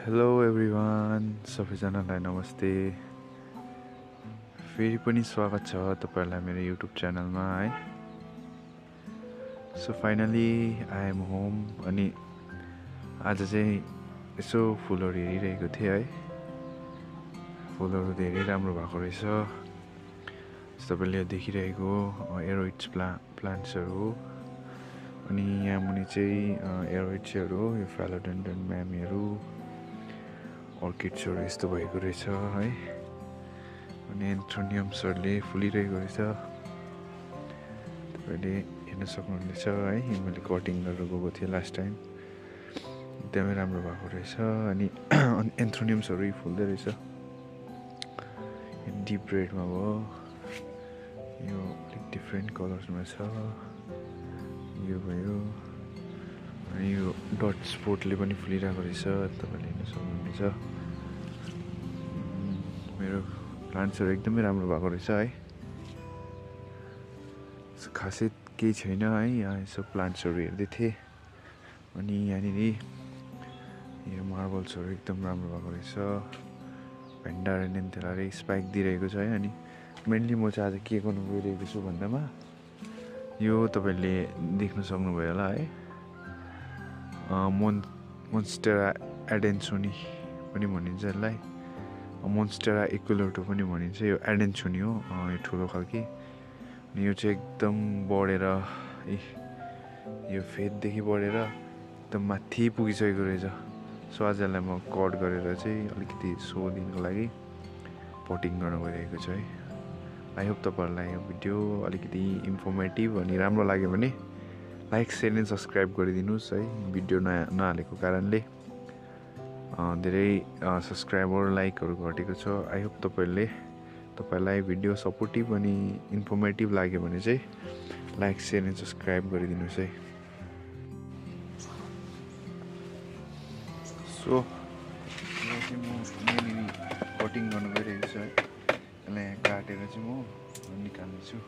Hello everyone, सबैजनालाई नमस्ते। फेरि पनि स्वागत छ तपाईँहरूलाई मेरो युट्युब च्यानलमा है। So finally I am home. अनि आज चाहिँ यसो फुलहरू हेरिरहेको थिएँ है। फुलहरू धेरै राम्रो भएको रहेछ। तपाईँले देखिरहेको एरोइड्स प्लान्ट्सहरू हो। अनि यहाँ मुनि चाहिँ एरोइड्सहरू हो, यो फ्यालोडेन्ड्रन म्यामीहरू, अर्किड्सहरू यस्तो भएको रहेछ है। अनि एन्थ्रोनियम्सहरूले फुलिरहेको रहेछ, तपाईँले हेर्न सक्नुहुनेछ है। मैले कटिङ गरेर गएको थिएँ लास्ट टाइम, एकदमै राम्रो भएको रहेछ। अनि एन्थ्रोनियम्सहरू फुल्दै रहेछ, डिप रेडमा भयो, यो अलिक डिफ्रेन्ट कलर्समा छ, यो भयो। अनि यो डट स्पोर्टले पनि फुलिरहेको रहेछ, तपाईँले हेर्न सक्नुहुनेछ। मेरो प्लान्ट्सहरू एकदमै राम्रो भएको रहेछ है। खासै केही छैन है, यहाँ यसो प्लान्ट्सहरू हेर्दै थिएँ। अनि यहाँनिर यो मार्बल्सहरू एकदम राम्रो भएको रहेछ। भेन्डारेनियन्थेलाले स्पाइक दिइरहेको छ है। अनि मेनली म चाहिँ आज के गर्नु गइरहेको छु भन्दामा, यो तपाईँले देख्न सक्नुभयो होला है, मोन्स्टेरा एडेन्सोनी पनि भनिन्छ यसलाई, मोन्स्टेरा एकुलोटो पनि भनिन्छ। यो एडेन्सोनी हो, यो ठुलो खालके। अनि यो चाहिँ एकदम बढेर यो फेददेखि बढेर एकदम माथि पुगिसकेको रहेछ। सो आज यसलाई म कट गरेर चाहिँ अलिकति सो दिनको लागि पटिङ गर्न गइरहेको छु है। आई होप तपाईँहरूलाई यो भिडियो अलिकति इन्फर्मेटिभ अनि राम्रो लाग्यो भने लाइक, सेयर एन्ड सब्सक्राइब गरिदिनुहोस् है। भिडियो नहालेको कारणले धेरै सब्सक्राइबर, लाइकहरू घटेको छ। आई होप तपाईँलाई भिडियो सपोर्टिभ अनि इन्फर्मेटिभ लाग्यो भने चाहिँ लाइक, सेयर एन्ड सब्सक्राइब गरिदिनुहोस् है। सो यो चाहिँ म यहाँनिर कटिङ गर्नु गइरहेको छु है। यसलाई यहाँ काटेर चाहिँ म निकाल्नेछु।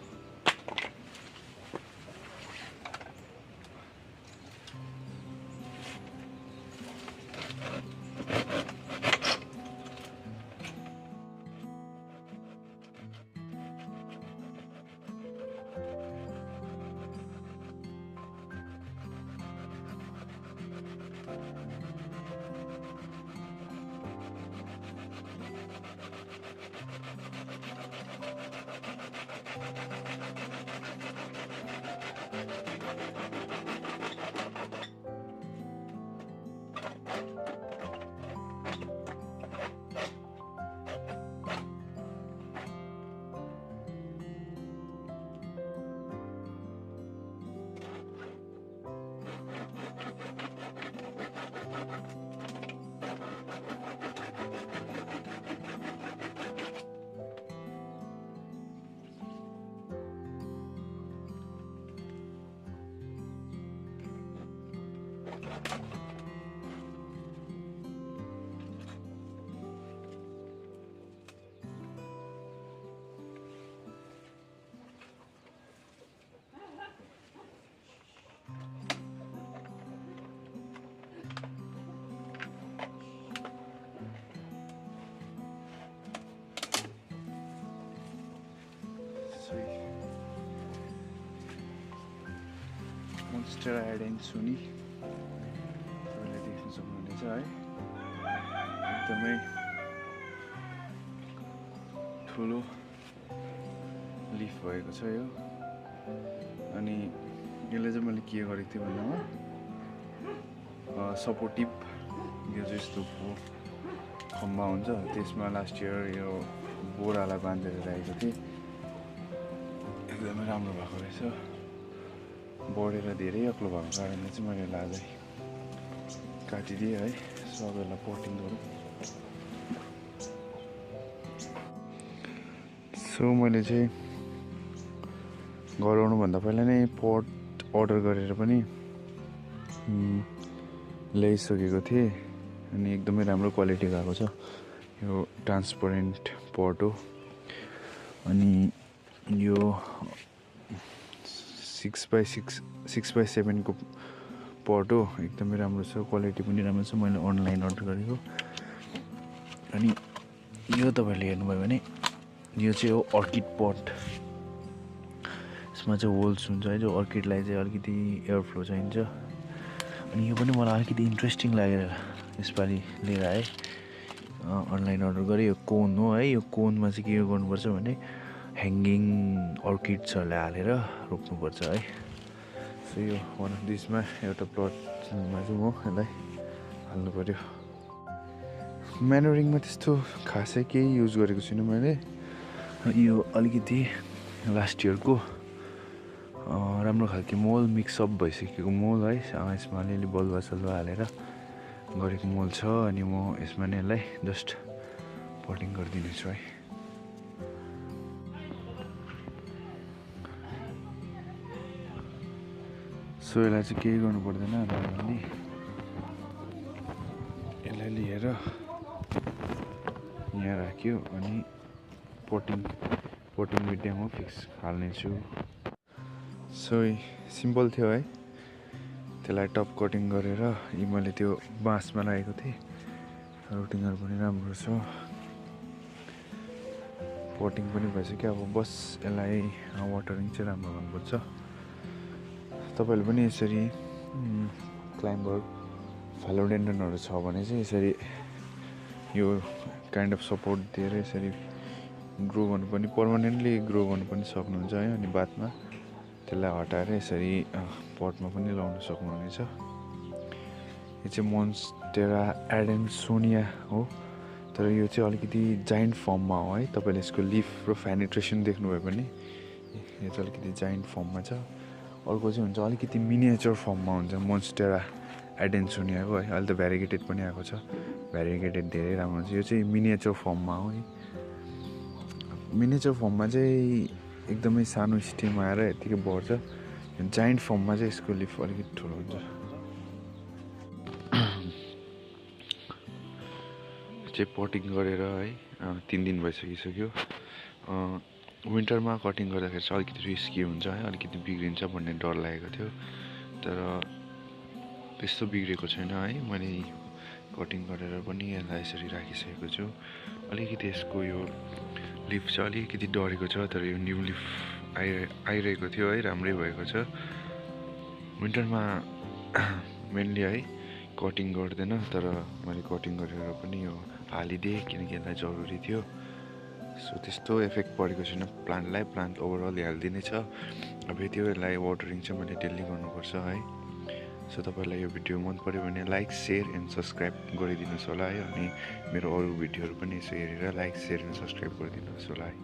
मोन्स्टेरा एडेन्सोनी तपाईँले देख्न सक्नुहुनेछ है। एकदमै ठुलो लिफ भएको छ यो। अनि यसले चाहिँ मैले के गरेको थिएँ भन्दामा, सपोर्टिभ यो चाहिँ यस्तो खम्बा हुन्छ, त्यसमा लास्ट इयर यो बोरालाई बाँधेर राखेको थिएँ। एकदमै राम्रो भएको रहेछ। बढेर धेरै अग्लो भएको कारणले चाहिँ मैले लाजै काटिदिएँ है। सबैलाई पटिङ गरौँ। सो मैले चाहिँ गराउनुभन्दा पहिला नै पट अर्डर गरेर पनि ल्याइसकेको थिएँ। अनि एकदमै राम्रो क्वालिटीको आएको छ। यो ट्रान्सपरेन्ट पट हो। अनि यो 6x7 को पट हो, एकदमै राम्रो छ, क्वालिटी पनि राम्रो छ। मैले अनलाइन अर्डर गरेको। अनि यो तपाईँहरूले हेर्नुभयो भने यो चाहिँ हो अर्किड पट। यसमा चाहिँ होल्स हुन्छ है, जो अर्किडलाई चाहिँ अलिकति एयर फ्लो चाहिन्छ। अनि यो पनि मलाई अलिकति इन्ट्रेस्टिङ लागेर यसपालि लिएर आएँ। अनलाइन अर्डर गरेँ। यो कोन हो है। यो कोनमा चाहिँ के गर्नुपर्छ भने ह्याङ्गिङ अर्किड्सहरूलाई हालेर रोप्नुपर्छ है। सो यो वान अफ दिसमा एउटा प्लटमा चाहिँ म यसलाई हाल्नु पऱ्यो। म्यानोरिङमा त्यस्तो खासै केही युज गरेको छुइनँ मैले। यो अलिकति लास्ट इयरको राम्रो खालको मल मिक्सअप भइसकेको मल है। यसमा अलिअलि बलुवा सलुवा हालेर गरेको मल छ। अनि म यसमा नै यसलाई जस्ट पटिङ गरिदिनेछु है। सो यसलाई चाहिँ केही गर्नु पर्दैन। नर्मल्ली यसलाई लिएर यहाँ राख्यो अनि पोटिङ मिडियममा फिक्स हाल्नेछु। सो सिम्पल थियो है। त्यसलाई टप कटिङ गरेर यी मैले त्यो बाँसमा लागेको थिएँ। रुटिङहरू पनि राम्रो छ, पोटिङ पनि भइसक्यो। अब बस यसलाई वाटरिङ चाहिँ राम्रो गर्नुपर्छ। तपाईँहरूले पनि यसरी क्लाइम्बर फालोडेन्ड्रनहरू छ भने चाहिँ यसरी यो काइन्ड अफ सपोर्ट दिएर यसरी ग्रो गर्नु पनि, पर्मानेन्टली ग्रो गर्नु पनि सक्नुहुन्छ है। अनि बादमा त्यसलाई हटाएर यसरी पटमा पनि लाउन सक्नुहुनेछ। यो चाहिँ मोन्स्टेरा एडेन्सोनिया हो, तर यो चाहिँ अलिकति जाइन्ट फर्ममा हो है। तपाईँले यसको लिफ र फेनिट्रेसन देख्नुभयो भने यो चाहिँ अलिकति जाइन्ट फर्ममा छ। अर्को चाहिँ हुन्छ अलिकति मिनिएचर फर्ममा हुन्छ मोन्स्टेरा एडेन्सोनियाको है। अहिले त भ्यारिगेटेड पनि आएको छ। भ्यारिगेटेड धेरै राम्रो हुन्छ। यो चाहिँ मिनिएचर फर्ममा हो है। मिनिएचर फर्ममा चाहिँ एकदमै सानो स्टेम आएर यतिकै बढ्छ। जाइन्ट फर्ममा चाहिँ यसको लिफ अलिकति ठुलो हुन्छ। चाहिँ पटिङ गरेर है 3 दिन भइसकिसक्यो। विन्टरमा कटिङ गर्दाखेरि चाहिँ अलिकति रिस्की हुन्छ है, अलिकति बिग्रिन्छ भन्ने डर लागेको थियो। तर त्यस्तो बिग्रेको छैन है। मैले कटिङ गरेर पनि यसलाई यसरी राखिसकेको छु। अलिकति यसको यो लिफ चाहिँ अलिकति डढेको छ, तर यो न्यू लिफ आइरहेको थियो है, राम्रै भएको छ। विन्टरमा मेनली है कटिङ गर्दैन, तर मैले कटिङ गरेर पनि यो हालिदिएँ किनकि यसलाई जरुरी थियो। सो त्यस्तो इफेक्ट परेको छैन प्लान्टलाई। प्लान्ट ओभरअल हेल्दी नै छ। अब त्यो यसलाई वाटरिङ चाहिँ मैले डेली गर्नुपर्छ है। सो तपाईँलाई यो भिडियो मन पऱ्यो भने लाइक, सेयर एन्ड सब्सक्राइब गरिदिनुहोस् होला है। अनि मेरो अरू भिडियोहरू पनि यसो हेरेर लाइक, सेयर एन्ड सब्सक्राइब गरिदिनुहोस् होला है।